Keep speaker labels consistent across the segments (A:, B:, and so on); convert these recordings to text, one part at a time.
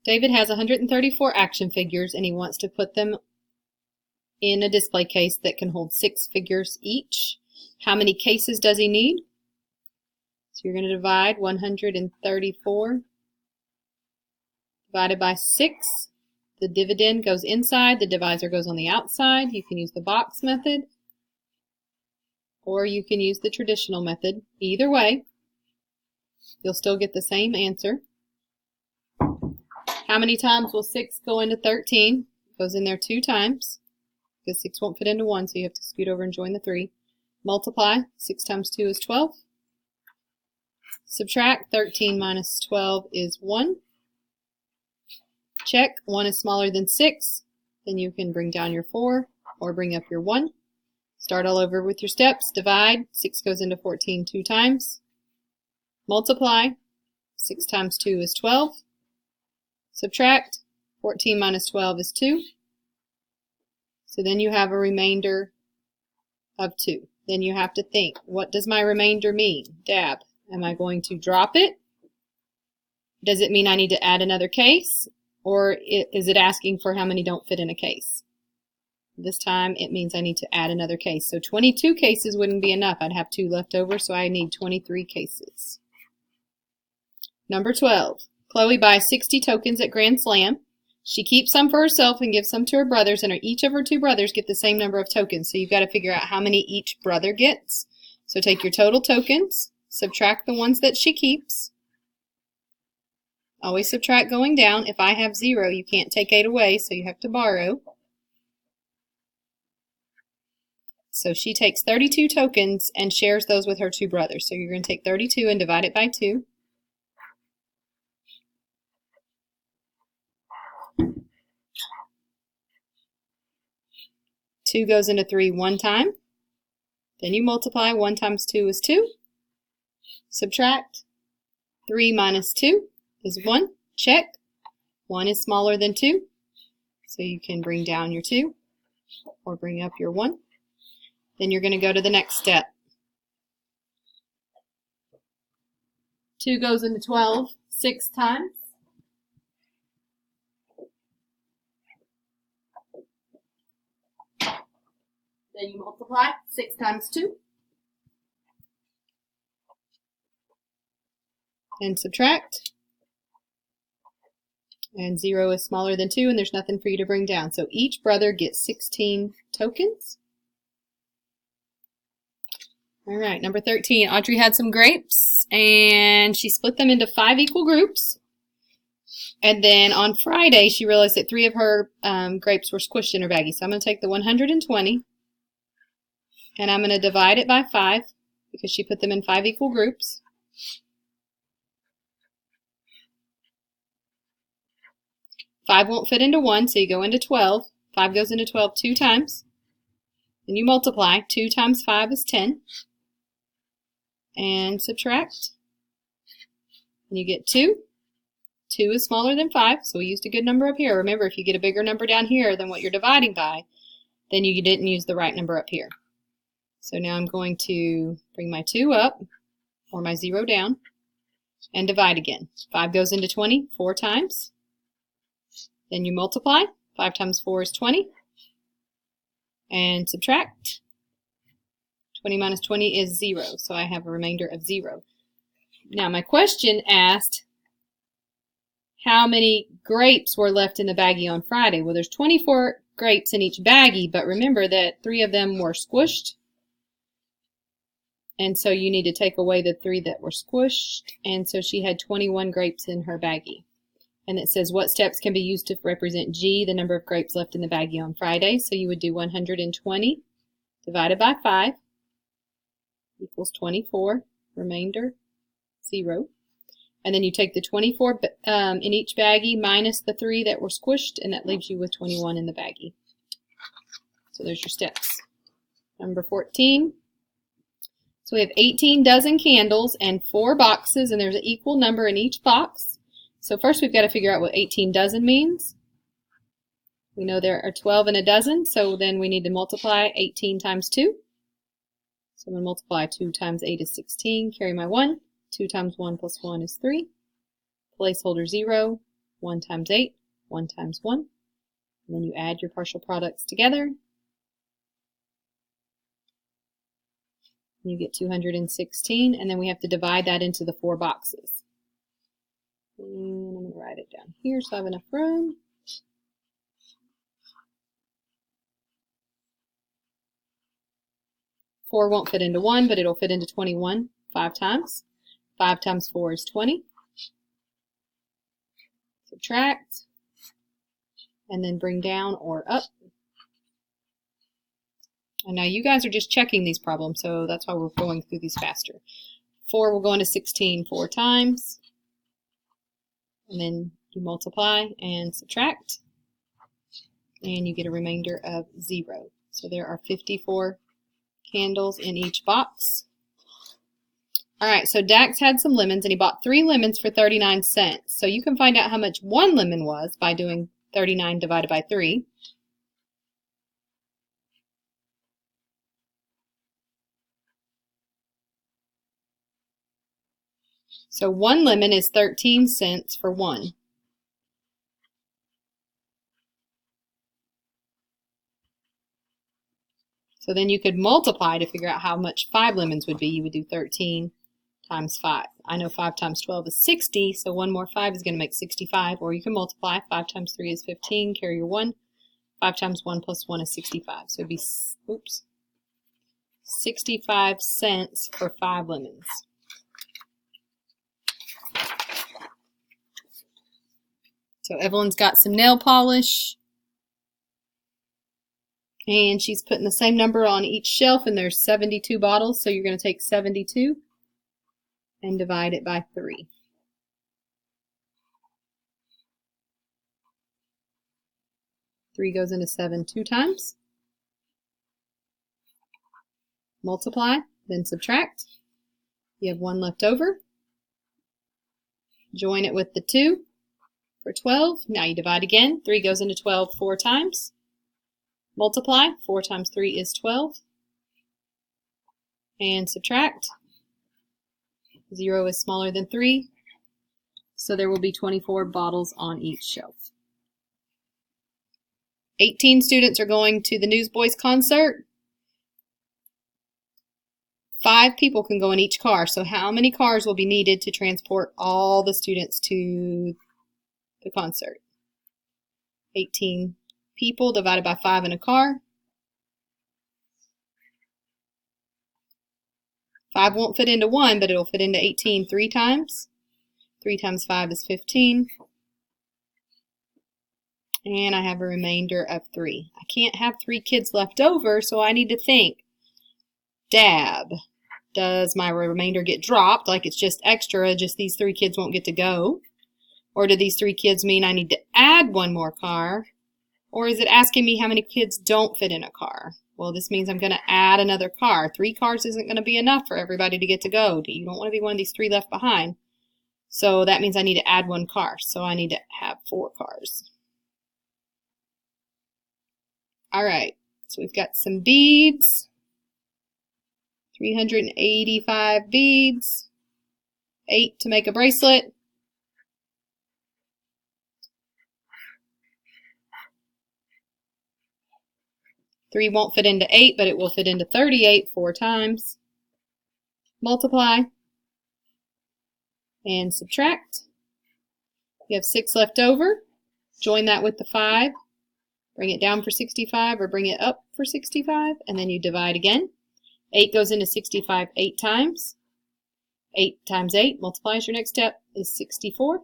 A: David has 134 action figures and he wants to put them in a display case that can hold 6 figures each. How many cases does he need? So you're going to divide 134 divided by 6. The dividend goes inside, the divisor goes on the outside. You can use the box method or you can use the traditional method. Either way, you'll still get the same answer. How many times will 6 go into 13? It goes in there 2 times because 6 won't fit into 1, so you have to scoot over and join the 3. Multiply. 6 times 2 is 12. Subtract. 13 minus 12 is 1. Check. 1 is smaller than 6. Then you can bring down your 4 or bring up your 1. Start all over with your steps. Divide. 6 goes into 14 2 times. Multiply. 6 times 2 is 12. Subtract. 14 minus 12 is 2. So then you have a remainder of 2. Then you have to think, what does my remainder mean? Dab. Am I going to drop it? Does it mean I need to add another case? Or is it asking for how many don't fit in a case? This time it means I need to add another case. So 22 cases wouldn't be enough. I'd have 2 left over, so I need 23 cases. Number 12. Chloe buys 60 tokens at Grand Slam. She keeps some for herself and gives some to her brothers, and each of her 2 brothers get the same number of tokens. So you've got to figure out how many each brother gets. So take your total tokens, subtract the ones that she keeps. Always subtract going down. If I have 0, you can't take 8 away, so you have to borrow. So she takes 32 tokens and shares those with her 2 brothers. So you're going to take 32 and divide it by 2. Two goes into 3 one time. Then you multiply. 1 times 2 is 2. Subtract. 3 minus 2 is 1. Check. 1 is smaller than 2. So you can bring down your 2 or bring up your 1. Then you're going to go to the next step. 2 goes into 12 6 times. Then you multiply. 6 times 2. And subtract. And 0 is smaller than 2, and there's nothing for you to bring down. So each brother gets 16 tokens. All right, number 13. Audrey had some grapes, and she split them into 5 equal groups. And then on Friday, she realized that 3 of her grapes were squished in her baggie. So I'm going to take the 120, and I'm going to divide it by 5 because she put them in 5 equal groups. Five won't fit into 1, so you go into 12. 5 goes into 12 2 times. Then you multiply. 2 times 5 is 10. And subtract. And you get 2. 2 is smaller than 5, so we used a good number up here. Remember, if you get a bigger number down here than what you're dividing by, then you didn't use the right number up here. So now I'm going to bring my 2 up, or my 0 down, and divide again. 5 goes into 20 4 times. Then you multiply. 5 times 4 is 20. And subtract. 20 minus 20 is 0, so I have a remainder of 0. Now my question asked how many grapes were left in the baggie on Friday. Well, there's 24 grapes in each baggie, but remember that 3 of them were squished. And so you need to take away the 3 that were squished. And so she had 21 grapes in her baggie. And it says what steps can be used to represent G, the number of grapes left in the baggie on Friday. So you would do 120 divided by 5 equals 24, remainder 0. And then you take the 24 in each baggie minus the 3 that were squished, and that leaves you with 21 in the baggie. So there's your steps. Number 14. So we have 18 dozen candles and 4 boxes, and there's an equal number in each box. So first we've got to figure out what 18 dozen means. We know there are 12 in a dozen, so then we need to multiply 18 times 2. So I'm going to multiply 2 times 8 is 16, carry my 1. 2 times 1 plus 1 is 3. Placeholder 0. 1 times 8, 1 times 1. And then you add your partial products together. You get 216, and then we have to divide that into the 4 boxes. And I'm going to write it down here so I have enough room. Four won't fit into 1, but it'll fit into 21 5 times. 5 times 4 is 20. Subtract, and then bring down or up. And now you guys are just checking these problems, so that's why we're going through these faster. 4 will go into 16 4 times. And then you multiply and subtract. And you get a remainder of 0. So there are 54 candles in each box. Alright, so Dax had some lemons, and he bought 3 lemons for 39 cents. So you can find out how much 1 lemon was by doing 39 divided by 3. So 1 lemon is 13 cents for 1. So then you could multiply to figure out how much 5 lemons would be. You would do 13 times 5. I know 5 times 12 is 60, so 1 more 5 is going to make 65. Or you can multiply. 5 times 3 is 15. Carry your 1. 5 times 1 plus 1 is 65. So it would be 65 cents for 5 lemons. So Evelyn's got some nail polish, and she's putting the same number on each shelf, and there's 72 bottles, so you're going to take 72 and divide it by 3. Three goes into 7 2 times. Multiply, then subtract. You have 1 left over. Join it with the 2. For 12, now you divide again. 3 goes into 12 4 times. Multiply, 4 times 3 is 12. And subtract. 0 is smaller than 3, so there will be 24 bottles on each shelf. 18 students are going to the Newsboys concert. 5 people can go in each car, so how many cars will be needed to transport all the students to the concert? 18 people divided by 5 in a car. 5 won't fit into 1, but it'll fit into 18 3 times. 3 times 5 is 15. And I have a remainder of 3. I can't have 3 kids left over, so I need to think. Dab. Does my remainder get dropped, like it's just extra, just these 3 kids won't get to go? Or do these 3 kids mean I need to add 1 more car? Or is it asking me how many kids don't fit in a car? Well, this means I'm going to add another car. 3 cars isn't going to be enough for everybody to get to go. You don't want to be one of these 3 left behind. So that means I need to add 1 car. So I need to have 4 cars. All right, so we've got some beads. 385 beads. 8 to make a bracelet. Three won't fit into 8, but it will fit into 38 4 times. Multiply and subtract. You have 6 left over. Join that with the 5. Bring it down for 65 or bring it up for 65, and then you divide again. 8 goes into 65 8 times. 8 times 8 multiplies your next step is 64.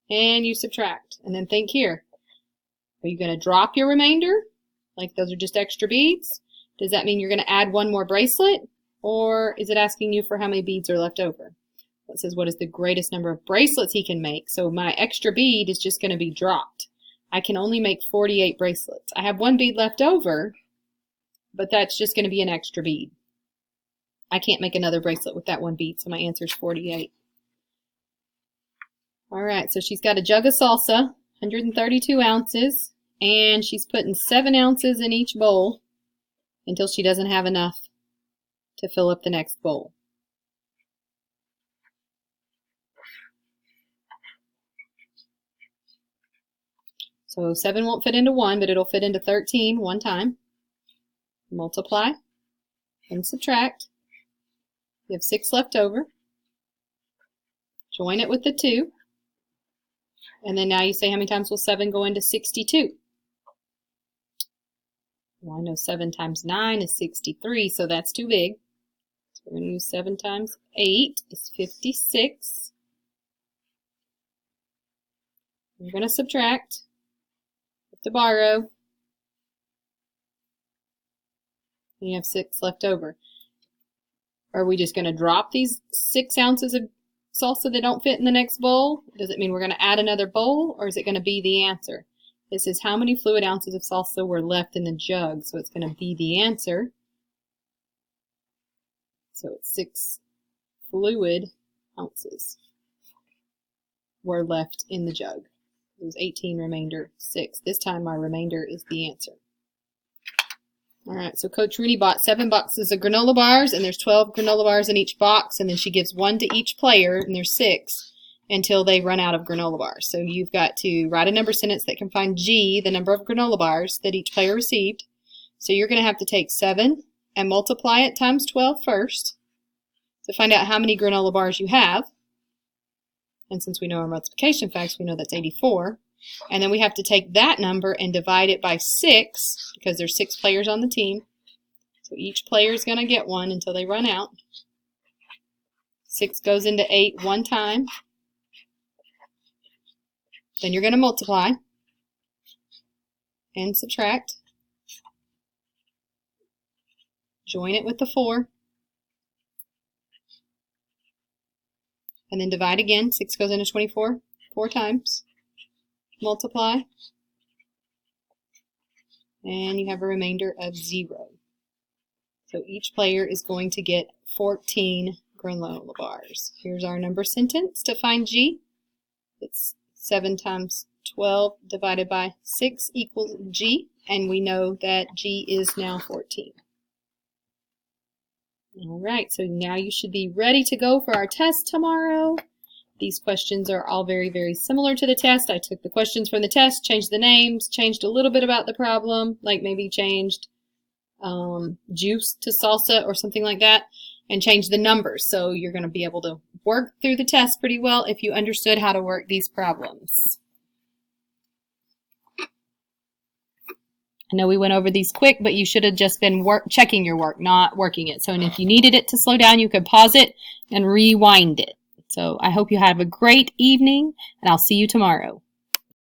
A: And you subtract. And then think here. Are you going to drop your remainder? Like those are just extra beads? Does that mean you're going to add 1 more bracelet? Or is it asking you for how many beads are left over? It says what is the greatest number of bracelets he can make. So my extra bead is just going to be dropped. I can only make 48 bracelets. I have 1 bead left over, but that's just going to be an extra bead. I can't make another bracelet with that 1 bead, so my answer is 48. All right, so she's got a jug of salsa, 132 ounces, and she's putting 7 ounces in each bowl until she doesn't have enough to fill up the next bowl. So 7 won't fit into 1, but it'll fit into 13 one time. Multiply and subtract. You have 6 left over. Join it with the 2. And then now you say, how many times will 7 go into 62? Well, I know 7 times 9 is 63, so that's too big. So we're going to use 7 times 8 is 56. We're going to subtract. Have to borrow. And you have 6 left over. Are we just going to drop these 6 ounces of salsa that don't fit in the next bowl? Does it mean we're going to add another bowl, or is it going to be the answer? This is how many fluid ounces of salsa were left in the jug, so it's going to be the answer. So it's 6 fluid ounces were left in the jug. It was 18, remainder 6. This time our remainder is the answer. All right, so Coach Rooney bought 7 boxes of granola bars, and there's 12 granola bars in each box, and then she gives 1 to each player, and there's 6, until they run out of granola bars. So you've got to write a number sentence that can find G, the number of granola bars that each player received. So you're going to have to take 7 and multiply it times 12 first to find out how many granola bars you have. And since we know our multiplication facts, we know that's 84. And then we have to take that number and divide it by 6, because there's 6 players on the team. So each player is going to get 1 until they run out. 6 goes into 8 one time. Then you're going to multiply and subtract. Join it with the 4. And then divide again. 6 goes into 24 4 times. Multiply. And you have a remainder of 0. So each player is going to get 14 granola bars. Here's our number sentence to find G. It's 7 times 12 divided by 6 equals G, and we know that G is now 14. All right, so now you should be ready to go for our test tomorrow. These questions are all very, very similar to the test. I took the questions from the test, changed the names, changed a little bit about the problem, like maybe changed juice to salsa or something like that, and changed the numbers. So you're going to be able to work through the test pretty well if you understood how to work these problems. I know we went over these quick, but you should have just been checking your work, not working it. So, and if you needed it to slow down, you could pause it and rewind it. So I hope you have a great evening, and I'll see you tomorrow.